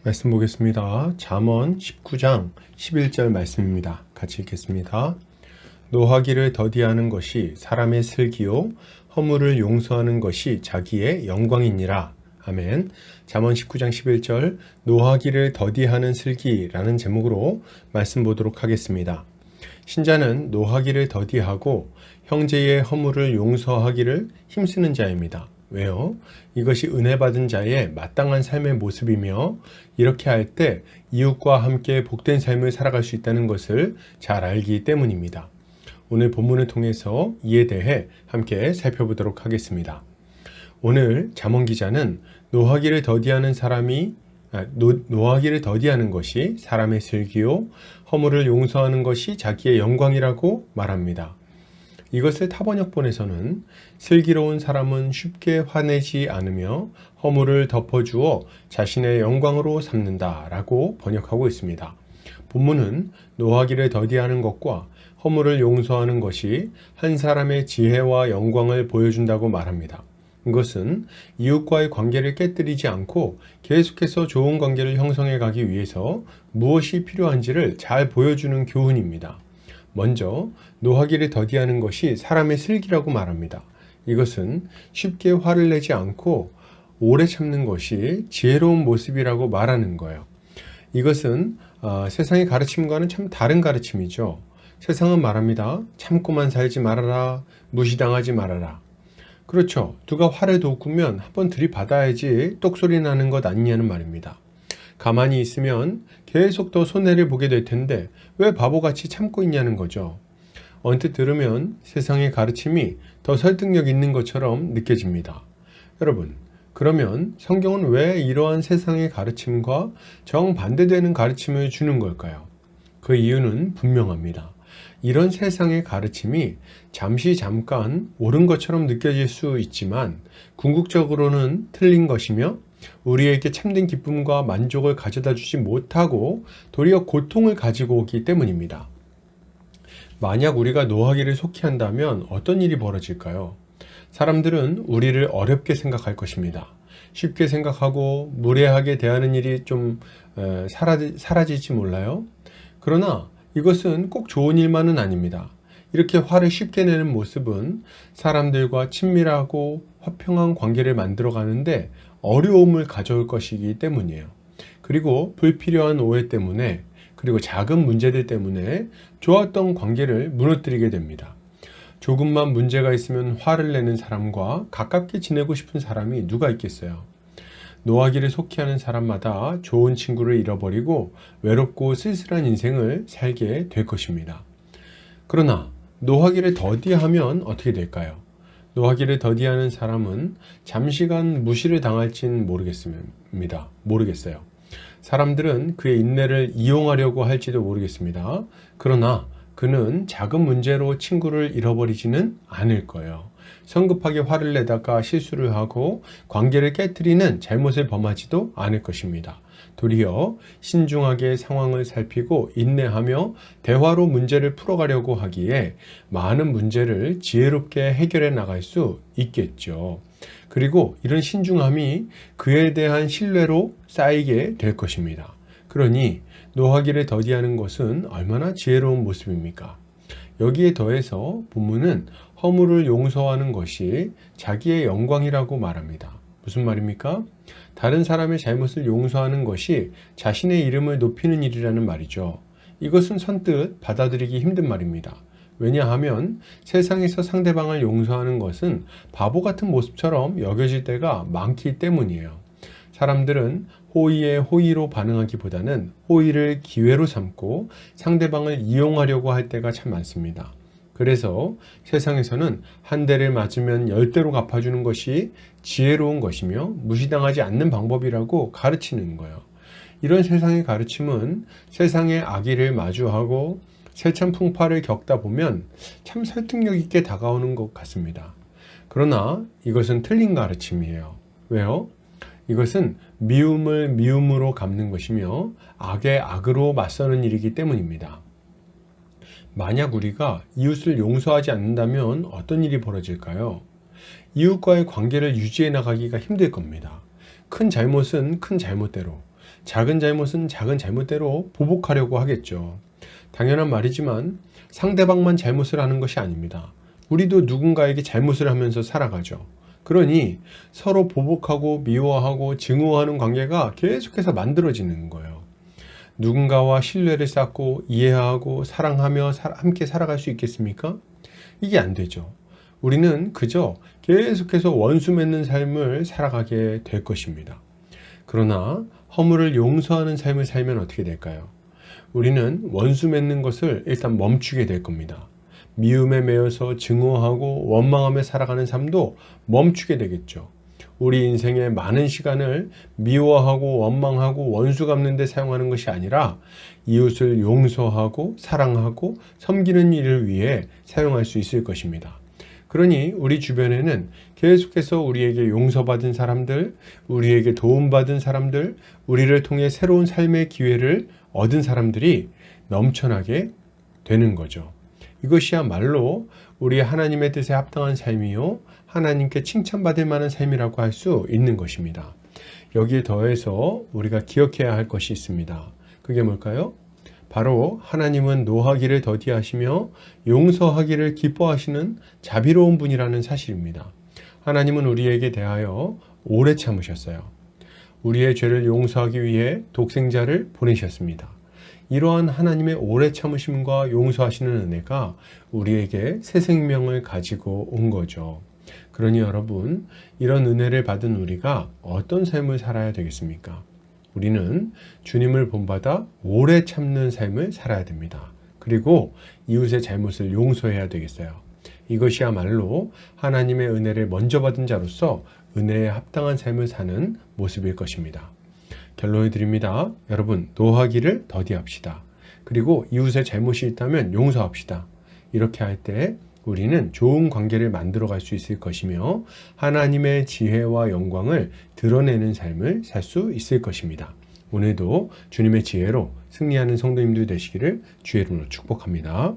말씀 보겠습니다. 잠언 19장 11절 말씀입니다. 같이 읽겠습니다. 노하기를 더디하는 것이 사람의 슬기요 허물을 용서하는 것이 자기의 영광이니라. 아멘. 잠언 19장 11절 노하기를 더디하는 슬기라는 제목으로 말씀 보도록 하겠습니다. 신자는 노하기를 더디하고 형제의 허물을 용서하기를 힘쓰는 자입니다. 왜요? 이것이 은혜 받은 자의 마땅한 삶의 모습이며 이렇게 할 때 이웃과 함께 복된 삶을 살아갈 수 있다는 것을 잘 알기 때문입니다. 오늘 본문을 통해서 이에 대해 함께 살펴보도록 하겠습니다. 오늘 잠언 기자는 노하기를 더디하는 것이 사람의 슬기요 허물을 용서하는 것이 자기의 영광이라고 말합니다. 이것을 타번역본에서는 슬기로운 사람은 쉽게 화내지 않으며 허물을 덮어주어 자신의 영광으로 삼는다 라고 번역하고 있습니다. 본문은 노하기를 더디하는 것과 허물을 용서하는 것이 한 사람의 지혜와 영광을 보여준다고 말합니다. 이것은 이웃과의 관계를 깨뜨리지 않고 계속해서 좋은 관계를 형성해 가기 위해서 무엇이 필요한지를 잘 보여주는 교훈입니다. 먼저 노하기를 더디하는 것이 사람의 슬기라고 말합니다. 이것은 쉽게 화를 내지 않고 오래 참는 것이 지혜로운 모습이라고 말하는 거예요. 이것은 세상의 가르침과는 참 다른 가르침이죠. 세상은 말합니다. 참고만 살지 말아라. 무시당하지 말아라. 그렇죠. 누가 화를 돋구면 한번 들이받아야지 똑소리 나는 것 아니냐는 말입니다. 가만히 있으면 계속 더 손해를 보게 될 텐데 왜 바보같이 참고 있냐는 거죠. 언뜻 들으면 세상의 가르침이 더 설득력 있는 것처럼 느껴집니다. 여러분, 그러면 성경은 왜 이러한 세상의 가르침과 정반대되는 가르침을 주는 걸까요? 그 이유는 분명합니다. 이런 세상의 가르침이 잠깐 옳은 것처럼 느껴질 수 있지만 궁극적으로는 틀린 것이며 우리에게 참된 기쁨과 만족을 가져다 주지 못하고 도리어 고통을 가지고 오기 때문입니다. 만약 우리가 노하기를 속히 한다면 어떤 일이 벌어질까요? 사람들은 우리를 어렵게 생각할 것입니다. 쉽게 생각하고 무례하게 대하는 일이 좀 사라질지 몰라요. 그러나 이것은 꼭 좋은 일만은 아닙니다. 이렇게 화를 쉽게 내는 모습은 사람들과 친밀하고 화평한 관계를 만들어 가는데 어려움을 가져올 것이기 때문이에요. 그리고 불필요한 오해 때문에 그리고 작은 문제들 때문에 좋았던 관계를 무너뜨리게 됩니다. 조금만 문제가 있으면 화를 내는 사람과 가깝게 지내고 싶은 사람이 누가 있겠어요? 노하기를 속히 하는 사람마다 좋은 친구를 잃어버리고 외롭고 쓸쓸한 인생을 살게 될 것입니다. 그러나 노하기를 더디하면 어떻게 될까요? 노하기를 더디하는 사람은 잠시간 무시를 당할진 모르겠어요. 사람들은 그의 인내를 이용하려고 할지도 모르겠습니다. 그러나 그는 작은 문제로 친구를 잃어버리지는 않을 거예요. 성급하게 화를 내다가 실수를 하고 관계를 깨뜨리는 잘못을 범하지도 않을 것입니다. 도리어 신중하게 상황을 살피고 인내하며 대화로 문제를 풀어가려고 하기에 많은 문제를 지혜롭게 해결해 나갈 수 있겠죠. 그리고 이런 신중함이 그에 대한 신뢰로 쌓이게 될 것입니다. 그러니 노하기를 더디하는 것은 얼마나 지혜로운 모습입니까? 여기에 더해서 본문은 허물을 용서하는 것이 자기의 영광이라고 말합니다. 무슨 말입니까? 다른 사람의 잘못을 용서하는 것이 자신의 이름을 높이는 일이라는 말이죠. 이것은 선뜻 받아들이기 힘든 말입니다. 왜냐하면 세상에서 상대방을 용서하는 것은 바보 같은 모습처럼 여겨질 때가 많기 때문이에요. 사람들은 호의에 호의로 반응하기보다는 호의를 기회로 삼고 상대방을 이용하려고 할 때가 참 많습니다. 그래서 세상에서는 한 대를 맞으면 10대로 갚아주는 것이 지혜로운 것이며 무시당하지 않는 방법이라고 가르치는 거예요. 이런 세상의 가르침은 세상의 악의를 마주하고 세찬 풍파를 겪다 보면 참 설득력 있게 다가오는 것 같습니다. 그러나 이것은 틀린 가르침이에요. 왜요? 이것은 미움을 미움으로 갚는 것이며 악의 악으로 맞서는 일이기 때문입니다. 만약 우리가 이웃을 용서하지 않는다면 어떤 일이 벌어질까요? 이웃과의 관계를 유지해 나가기가 힘들 겁니다. 큰 잘못은 큰 잘못대로, 작은 잘못은 작은 잘못대로 보복하려고 하겠죠. 당연한 말이지만 상대방만 잘못을 하는 것이 아닙니다. 우리도 누군가에게 잘못을 하면서 살아가죠. 그러니 서로 보복하고 미워하고 증오하는 관계가 계속해서 만들어지는 거예요. 누군가와 신뢰를 쌓고 이해하고 사랑하며 함께 살아갈 수 있겠습니까? 이게 안 되죠. 우리는 그저 계속해서 원수 맺는 삶을 살아가게 될 것입니다. 그러나 허물을 용서하는 삶을 살면 어떻게 될까요? 우리는 원수 맺는 것을 일단 멈추게 될 겁니다. 미움에 매여서 증오하고 원망하며 살아가는 삶도 멈추게 되겠죠. 우리 인생의 많은 시간을 미워하고 원망하고 원수 갚는 데 사용하는 것이 아니라 이웃을 용서하고 사랑하고 섬기는 일을 위해 사용할 수 있을 것입니다. 그러니 우리 주변에는 계속해서 우리에게 용서받은 사람들, 우리에게 도움받은 사람들, 우리를 통해 새로운 삶의 기회를 얻은 사람들이 넘쳐나게 되는 거죠. 이것이야말로 우리 하나님의 뜻에 합당한 삶이요, 하나님께 칭찬받을 만한 삶이라고 할 수 있는 것입니다. 여기에 더해서 우리가 기억해야 할 것이 있습니다. 그게 뭘까요? 바로 하나님은 노하기를 더디하시며 용서하기를 기뻐하시는 자비로운 분이라는 사실입니다. 하나님은 우리에게 대하여 오래 참으셨어요. 우리의 죄를 용서하기 위해 독생자를 보내셨습니다. 이러한 하나님의 오래 참으심과 용서하시는 은혜가 우리에게 새 생명을 가지고 온 거죠. 그러니 여러분, 이런 은혜를 받은 우리가 어떤 삶을 살아야 되겠습니까? 우리는 주님을 본받아 오래 참는 삶을 살아야 됩니다. 그리고 이웃의 잘못을 용서해야 되겠어요. 이것이야말로 하나님의 은혜를 먼저 받은 자로서 은혜에 합당한 삶을 사는 모습일 것입니다. 결론을 드립니다. 여러분, 노하기를 더디합시다. 그리고 이웃의 잘못이 있다면 용서합시다. 이렇게 할 때 우리는 좋은 관계를 만들어 갈 수 있을 것이며 하나님의 지혜와 영광을 드러내는 삶을 살 수 있을 것입니다. 오늘도 주님의 지혜로 승리하는 성도님들 되시기를 주의 이름으로 축복합니다.